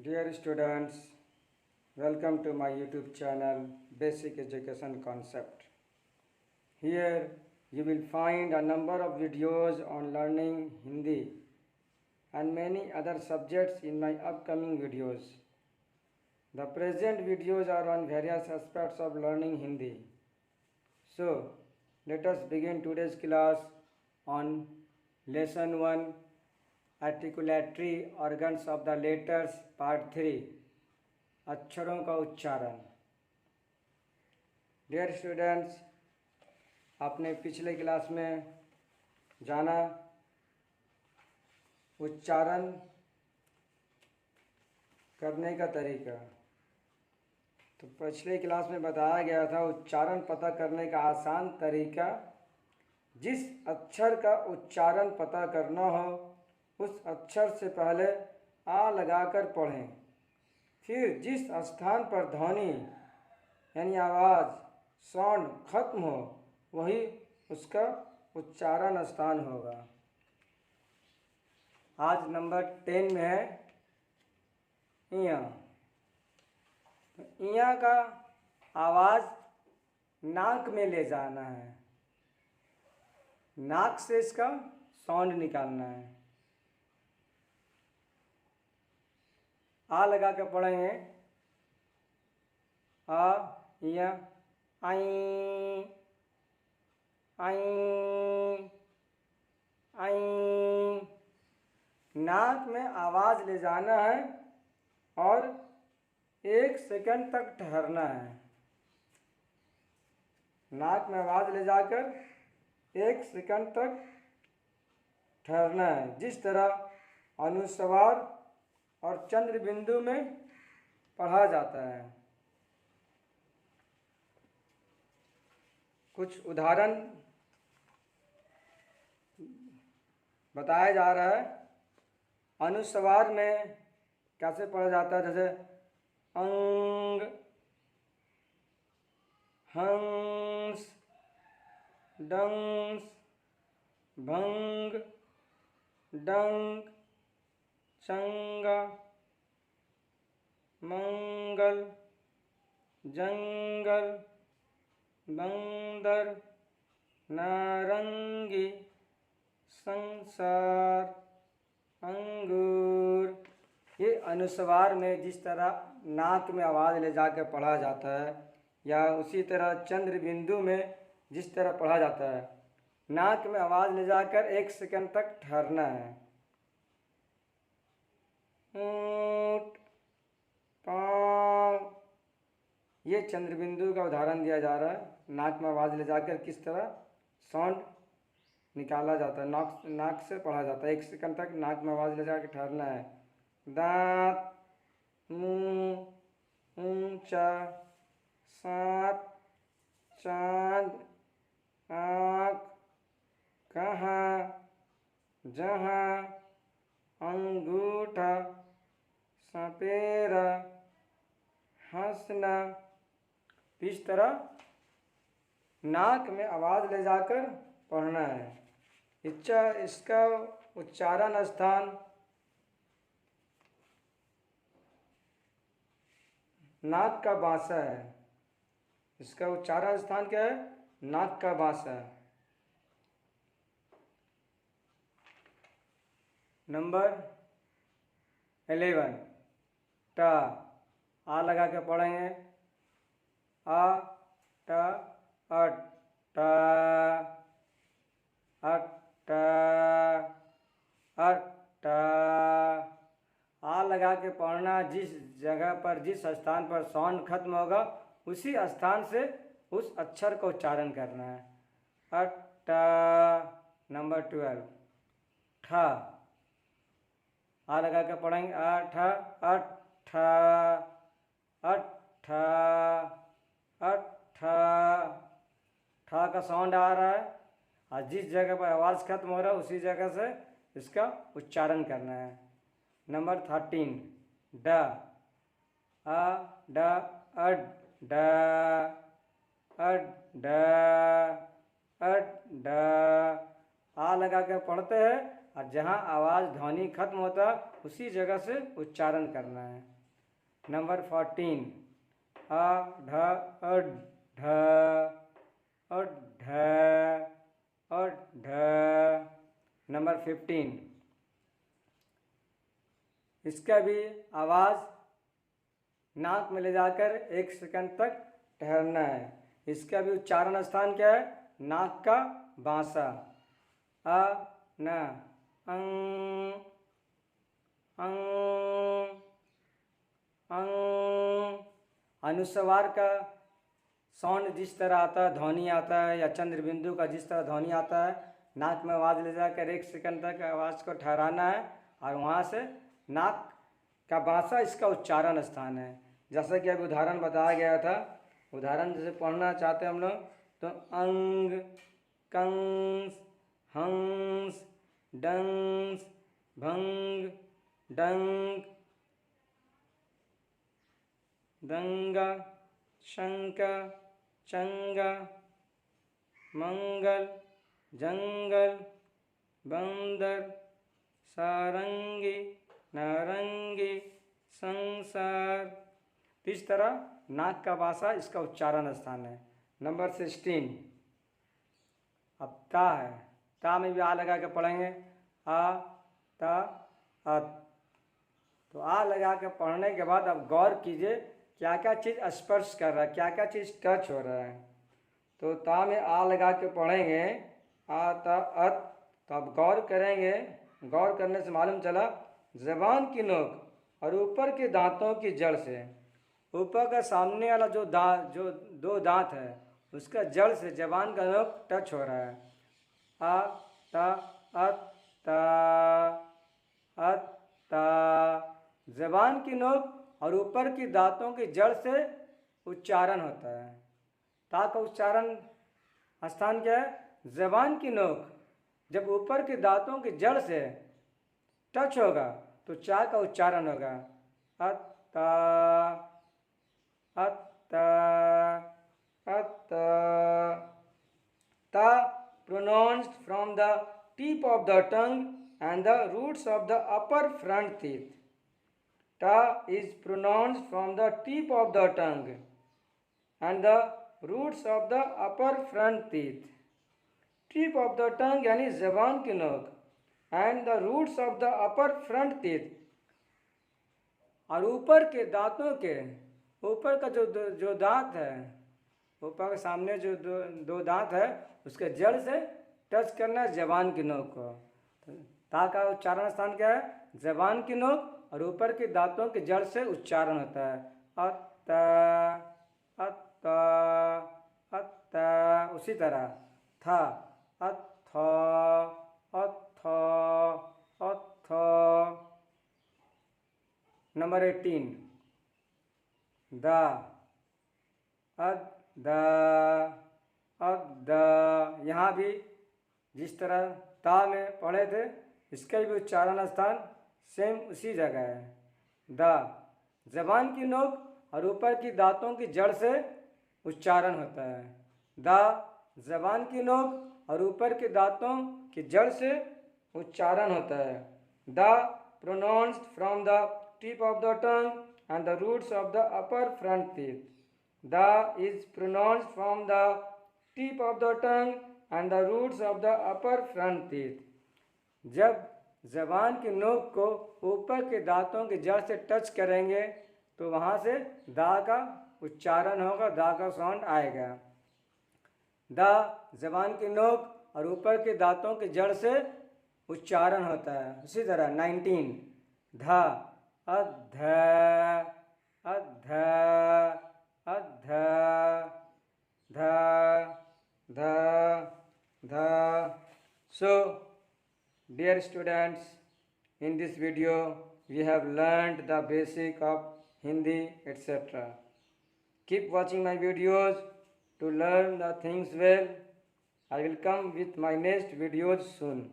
Dear students, welcome to my YouTube channel Basic Education Concept. Here you will find a number of videos on learning Hindi and many other subjects in my upcoming videos. The present videos are on various aspects of learning Hindi. So, let us begin today's class on Lesson 1 Articulatory Organs of the Letters Part 3 अक्षरों का उच्चारण। Dear students, आपने पिछले class में जाना उच्चारण करने का तरीका। तो पिछले क्लास में बताया गया था उच्चारण पता करने का आसान तरीका, जिस अक्षर का उच्चारण पता करना हो उस अक्षर से पहले आ लगाकर पढ़ें, फिर जिस स्थान पर ध्वनि यानी आवाज़ साउंड खत्म हो वही उसका उच्चारण स्थान होगा। आज नंबर 10 में है इया। तो इया का आवाज़ नाक में ले जाना है, नाक से इसका साउंड निकालना है। आ लगा के पढ़ेंगे आ या आई आई आई। नाक में आवाज़ ले जाना है और 1 सेकंड तक ठहरना है। नाक में आवाज़ ले जाकर 1 सेकंड तक ठहरना है। जिस तरह अनुस्वार और चंद्र बिंदु में पढ़ा जाता है। कुछ उदाहरण बताया जा रहा है। अनुस्वार में कैसे पढ़ा जाता है, जैसे अंग, हंस, डंस, भंग, डंक, चंगा, मंगल, जंगल, बंदर, नारंगी, संसार, अंगूर। ये अनुस्वार में जिस तरह नाक में आवाज़ ले जाकर पढ़ा जाता है, या उसी तरह चंद्र बिंदु में जिस तरह पढ़ा जाता है, नाक में आवाज़ ले जाकर 1 सेकंड तक ठहरना है। ऊँट, पाँव, ये चंद्र बिंदु का उदाहरण दिया जा रहा है। नाक में आवाज़ ले जाकर किस तरह साउंड निकाला जाता है, नाक से पढ़ा जाता है। 1 सेकंड तक नाक में आवाज़ ले जाकर ठहरना है। दांत, मुंह, ऊंचा, सांप, चांद, आँख, कहाँ, जहाँ, अंगूठा, सपेरा, हंसना। इस तरह नाक में आवाज़ ले जाकर पढ़ना है। इसका उच्चारण स्थान नाक का बासा है। इसका उच्चारण स्थान क्या है? नाक का बासा। नंबर 11 टा। आ लगा के पढ़ेंगे आ टा अट टा अट्टा अट्टा। आ लगा के पढ़ना, जिस जगह पर जिस स्थान पर साउंड खत्म होगा उसी स्थान से उस अक्षर का उच्चारण करना है। अट्टा। नंबर 12 ठा। आ लगा के पढ़ेंगे आठा अट्ठा अट्ठा अट्ठा। ठा का साउंड आ रहा है और जिस जगह पर आवाज़ खत्म हो रहा है उसी जगह से इसका उच्चारण करना है। नंबर 13 ड। आ ड अड ड अड ड अड ड। आ लगा के पढ़ते हैं और जहाँ आवाज़ ध्वनि खत्म होता है उसी जगह से उच्चारण करना है। Number 14. A dha ad dha ad dha ad dha. Number 15. इसका भी आवाज़ नाक में ले जाकर 1 सेकंड तक ठहरना है। इसका भी उच्चारण स्थान क्या है? नाक का बांसा। अ न अंग अंग अंग। अनुस्वार का साउंड जिस तरह आता है, ध्वनि आता है, या चंद्र बिंदु का जिस तरह ध्वनि आता है, नाक में आवाज़ ले जाकर 1 सेकंड तक आवाज़ को ठहराना है और वहाँ से नाक का बांसा इसका उच्चारण स्थान है। जैसा कि अभी उदाहरण बताया गया था, उदाहरण जैसे पढ़ना चाहते हैं हम लोग तो अंग, कंस, हंस, डंस, भंग, डंक, दंगा, शंक, चंगा, मंगल, जंगल, बंदर, सारंगी, नारंगी, संसार। तो इस तरह नाक का बासा इसका उच्चारण स्थान है। नंबर 16। अब ता है, ता में भी आ लगा के पढ़ेंगे। आ ता अत। तो आ लगा के पढ़ने के बाद अब गौर कीजिए क्या क्या चीज़ स्पर्श कर रहा है, क्या क्या चीज़ टच हो रहा है। तो ता में आ लगा के पढ़ेंगे आ ता अत। तो अब गौर करेंगे, गौर करने से मालूम चला ज़बान की नोक और ऊपर के दांतों की जड़ से, ऊपर का सामने वाला जो दो दांत है उसका जड़ से ज़बान का नोक टच हो रहा है। आ ता अत ता अत ता। ज़बान की नोक और ऊपर की दांतों की जड़ से उच्चारण होता है। ता का उच्चारण स्थान क्या है? ज़बान की नोक जब ऊपर के दांतों की जड़ से टच होगा तो चा का उच्चारण होगा अत्ता अत्ता अत्ता। ता pronounced from the tip of the tongue and the roots of the upper front teeth. Ta is pronounced from the tip of the tongue and the roots of the upper front teeth. Tip of the tongue यानी ज़बान की नोक and the roots of the upper front teeth, और ऊपर के दांतों के ऊपर का जो दांत है, ऊपर के सामने जो दो दांत है उसके जड़ से टच करना है ज़बान की नोक को। ता का उच्चारण स्थान क्या है? ज़बान की नोक और ऊपर के दांतों के जड़ से उच्चारण होता है अत्ता अत्ता अत्ता। उसी तरह था अत्थ अत्थ अत्थ। नंबर 18। दा अद दा अद दा। यहाँ भी जिस तरह ता में पढ़े थे इसका भी उच्चारण स्थान सेम उसी जगह है। दा ज़बान की नोक और ऊपर की दांतों की जड़ से उच्चारण होता है। दा ज़बान की नोक और ऊपर के दांतों की जड़ से उच्चारण होता है। दा pronounced from the tip of the tongue and the roots of the upper front teeth. Da is pronounced from the tip of the tongue and the roots of the upper front teeth. जब ज़बान की नोक को ऊपर के दांतों की जड़ से टच करेंगे तो वहाँ से दा का उच्चारण होगा, दा का साउंड आएगा। दा ज़बान की नोक और ऊपर के दांतों की जड़ से उच्चारण होता है। उसी तरह 19। धा अध अध अध धा धा धा। So dear students, in this video we have learned the basic of Hindi etc. Keep watching my videos to learn the things well. I will come with my next videos soon.